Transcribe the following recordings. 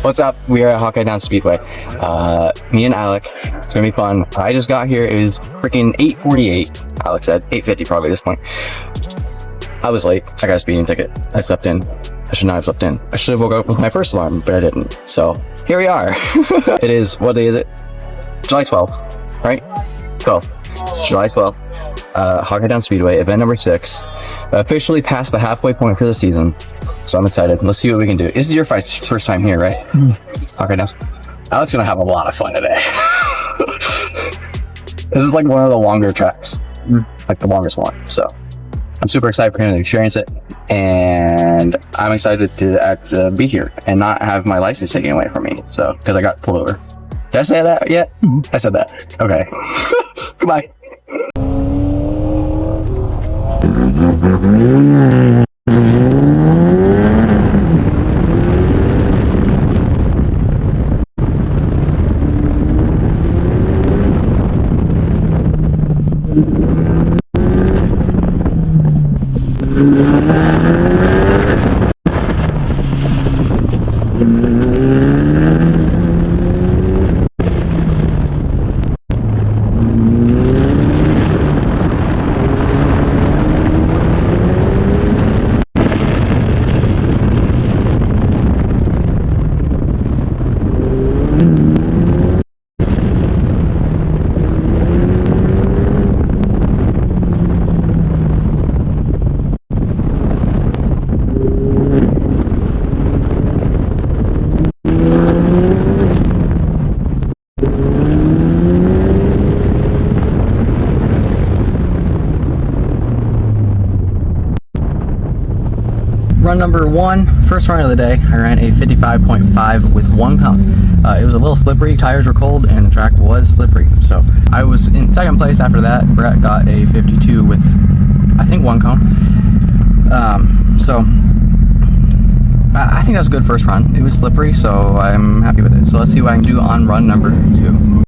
What's up? We are at Hawkeye down Speedway. Me and Alec. It's gonna be fun. I just got here. It was freaking 8:48. Alec said 8:50 probably at this point. I was late. I got a speeding ticket. I slept in. I should not have slept in. I should have woke up with my first alarm, but I didn't. So here we are. It is, what day is it? July 12th, right? 12th. It's July 12th. Hawkeye down Speedway, event number 6. Officially past the halfway point for the season. So I'm excited. Let's see what we can do. This is your first time here, right? Hawkeye down. Alec's gonna have a lot of fun today. This is like one of the longer tracks, like the longest one. So I'm super excited for him to experience it, and I'm excited to be here and not have my license taken away from me. So, because I got pulled over. Did I say that yet? I said that. Okay. Goodbye. Run number 1, first run of the day. I ran a 55.5 with 1 cone. It was a little slippery, tires were cold, and the track was slippery. So I was in second place after that. Brett got a 52 with, I think, 1 cone. So I think that was a good first run. It was slippery, so I'm happy with it. So let's see what I can do on run number 2.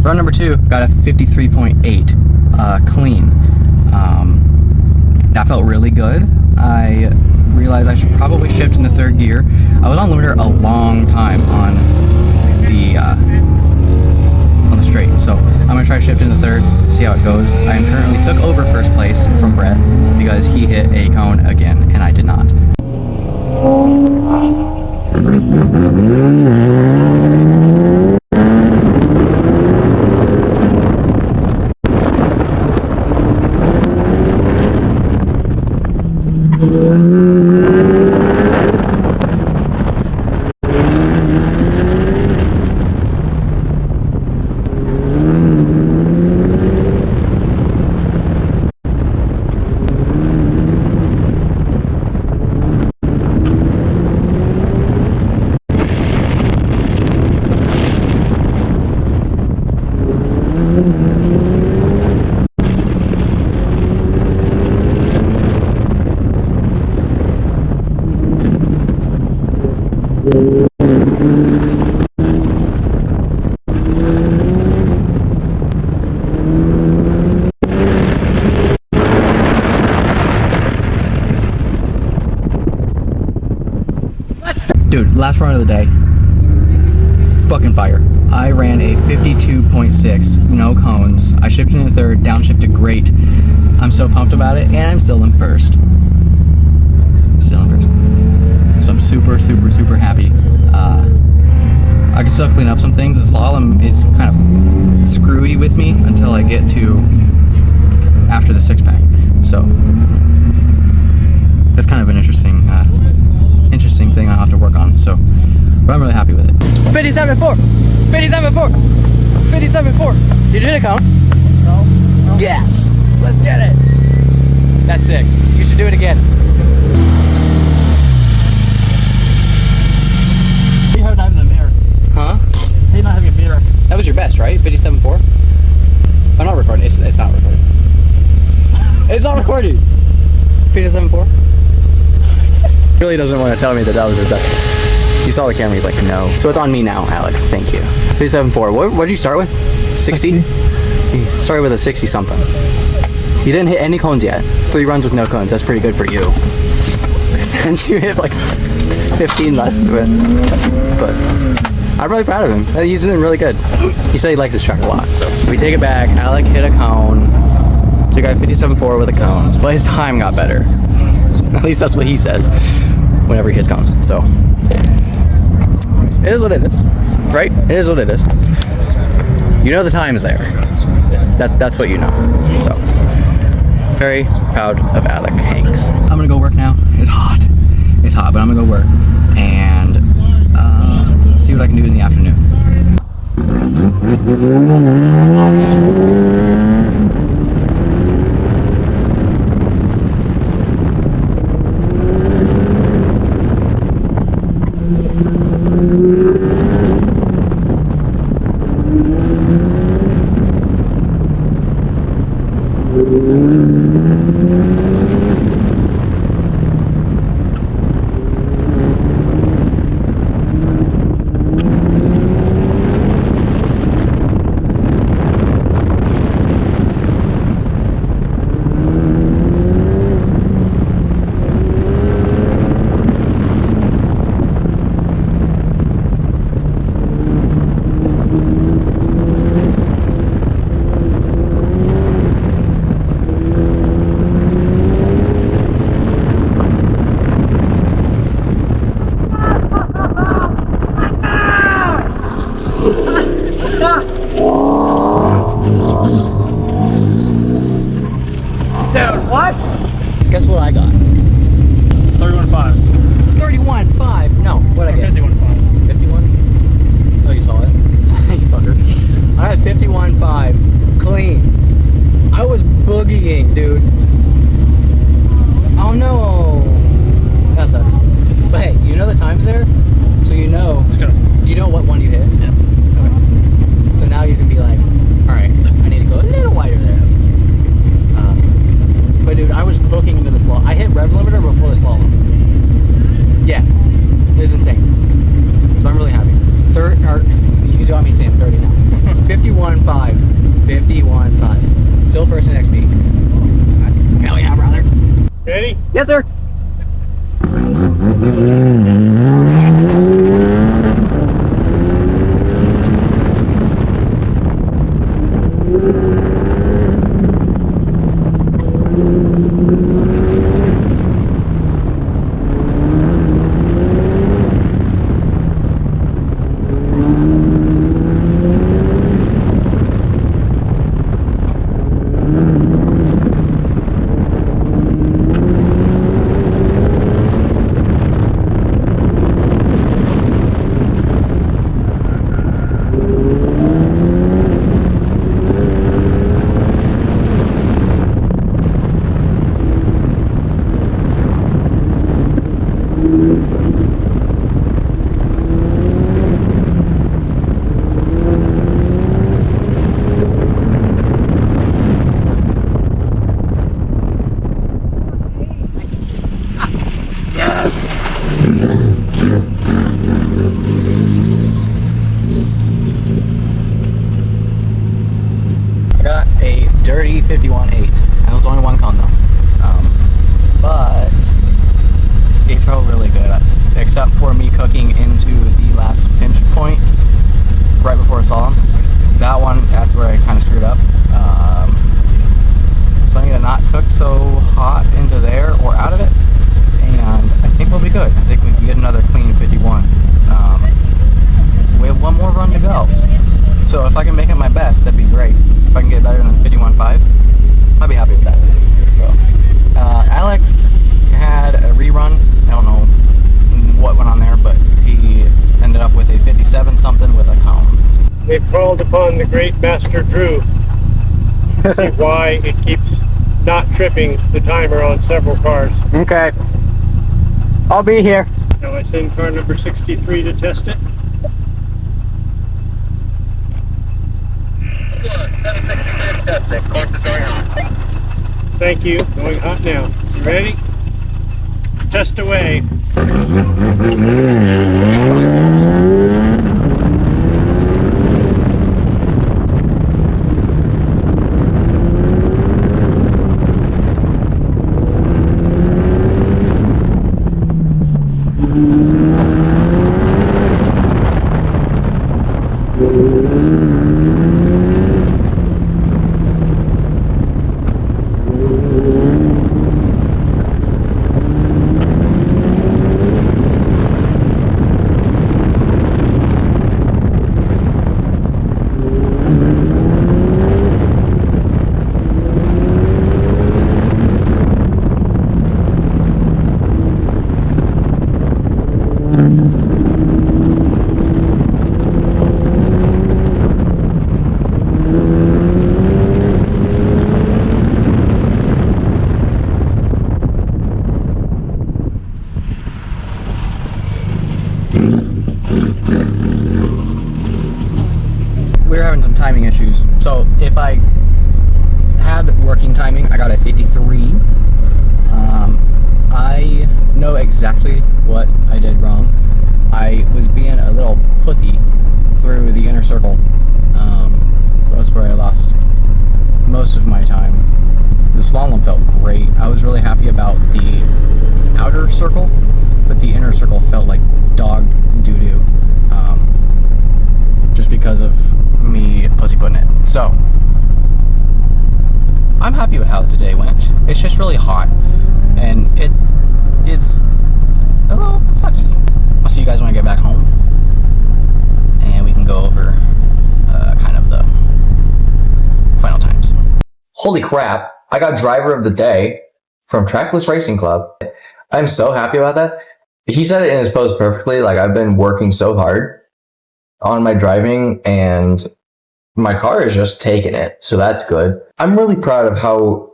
Run number 2 got a 53.8 clean. That felt really good. I realized I should probably shift into 3rd gear. I was on limiter a long time on the straight, so I'm gonna try to shift into 3rd, see how it goes. I currently took over 1st place from Brett because he hit a cone again and I did not. Dude, last run of the day, fucking fire. I ran a 52.6, no cones. I shifted into 3rd, downshifted great. I'm so pumped about it, and I'm still in 1st. super, super, super happy. I can still clean up some things. The slalom is kind of screwy with me until I get to after the 6-pack. So that's kind of an interesting thing I'll have to work on. So, but I'm really happy with it. 57.4, 57.4, 57.4. Did you hit a cone? No. Yes, let's get it. That's sick. You should do it again. You have not having a mirror. Huh? You're not having a mirror. That was your best, right? 57.4? I'm not recording. It's not recording. It's not recording. 57.4? He really doesn't want to tell me that was his best. He saw the camera, he's like, no. So it's on me now, Alec. Thank you. 57.4. What did you start with? 60? He started with a 60 something. You didn't hit any cones yet. 3 runs with no cones. That's pretty good for you. Since you hit like 15 less of it. But I'm really proud of him. He's doing really good. He said he liked his track a lot. So we take it back. Alec hit a cone. So he got 57.4 with a cone. But his time got better. At least that's what he says whenever he hits cones. So it is what it is. Right? It is what it is. You know the time's there. That's what you know. So very proud of Alec Hanks. I'm gonna go work now. It's hot. It's hot, but I'm gonna go work and see what I can do in the afternoon. Dude, what? Guess what I got? 31.5. 31.5. No, what'd I get? 51.5. 51? Oh, you saw it? You fucker. I had 51.5 clean. I was boogieing, dude. Oh no. That sucks. But hey, you know the time's there? So you know. You know what one you hit? Yeah. Okay. So now you can be like, alright, I need to go a little wider there. But dude, I was cooking into the slalom. I hit rev limiter before the slalom. Yeah, it was insane. So I'm really happy. You got me saying 30 now. 51.5. 51.5. Still first in XP. Nice. Hell yeah, brother. Ready? Yes, sir. I got a dirty 51.8. And it was only one cone though. But it felt really good. Except for me cooking into the last pinch point right before slalom. That one, that's where I kind of screwed up. So I need to not cook so hot into there or out of it. And I think we'll be good. I think we can get another clean to go. So if I can make it my best, that'd be great. If I can get better than 51.5, I'd be happy with that. So, Alec had a rerun. I don't know what went on there, but he ended up with a 57 something with a cone. They've called upon the great Master Drew to see why it keeps not tripping the timer on several cars. Okay. I'll be here. Now I send car number 63 to test it. Thank you. Going hot now. You ready? Test away. We were having some timing issues. So if I had working timing, I got a 53. I know exactly what I did wrong. I was being a little pussy through the inner circle. That's where I lost most of my time. The slalom felt great. I was really happy about the outer circle, but the inner circle felt like dog doo-doo. Just because of me pussyfooting it. So, I'm happy with how today went. It's just really hot, and it is a little sucky. I'll see you guys when I get back home, and we can go over kind of the final times. Holy crap, I got driver of the day from Trackless Racing Club. I'm so happy about that. He said it in his post perfectly. Like, I've been working so hard on my driving, and my car is just taking it, so that's good. I'm really proud of how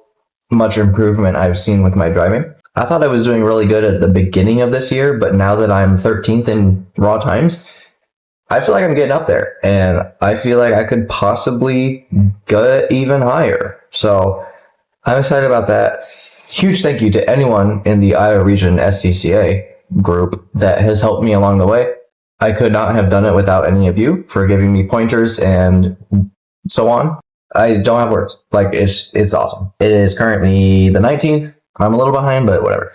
much improvement I've seen with my driving. I thought I was doing really good at the beginning of this year, but now that I'm 13th in raw times, I feel like I'm getting up there, and I feel like I could possibly get even higher. So I'm excited about that. Huge thank you to anyone in the Iowa region SCCA group that has helped me along the way. I could not have done it without any of you for giving me pointers and so on. I don't have words. Like, it's awesome. It is currently the 19th. I'm a little behind, but whatever.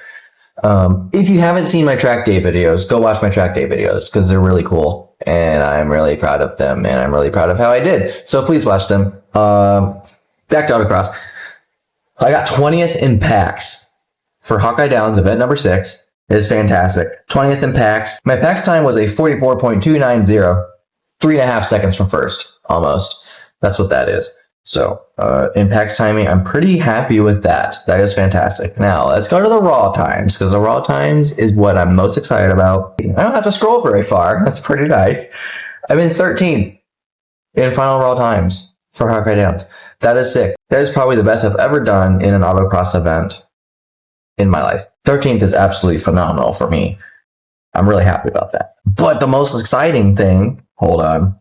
If you haven't seen my track day videos, go watch my track day videos because they're really cool, and I'm really proud of them, and I'm really proud of how I did. So please watch them. Back to Autocross. I got 20th in PAX for Hawkeye Downs event number 6. It is fantastic. 20th in PAX. My PAX time was a 44.290. 3.5 seconds from first, almost. That's what that is. So, in PAX timing, I'm pretty happy with that. That is fantastic. Now, let's go to the raw times, because the raw times is what I'm most excited about. I don't have to scroll very far. That's pretty nice. I'm in 13th in final raw times for Hawkeye Downs. That is sick. That is probably the best I've ever done in an autocross event in my life. 13th is absolutely phenomenal for me. I'm really happy about that. But the most exciting thing, hold on.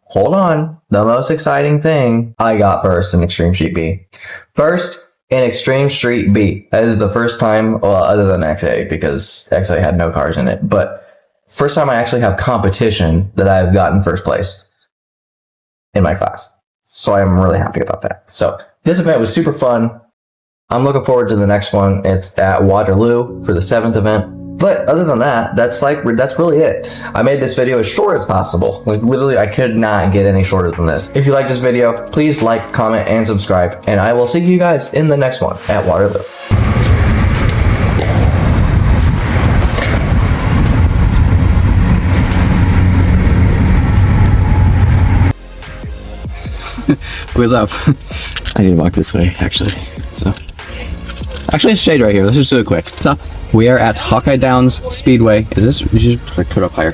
The most exciting thing, I got first in Extreme Street B. First in Extreme Street B. That is the first time, well, other than XA, because XA had no cars in it, but first time I actually have competition that I've gotten first place in my class. So I'm really happy about that. So this event was super fun. I'm looking forward to the next one. It's at Waterloo for the 7th event. But other than that, that's really it. I made this video as short as possible. Like, literally, I could not get any shorter than this. If you like this video, please like, comment, and subscribe. And I will see you guys in the next one at Waterloo. What's up? I need to walk this way, actually. So, actually, it's shade right here. Let's just do it quick. So, we are at Hawkeye Downs Speedway. Is this? We should put it up higher.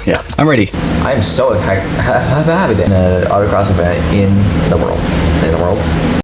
Yeah, I'm ready. I am so happy to in an autocross event in the world.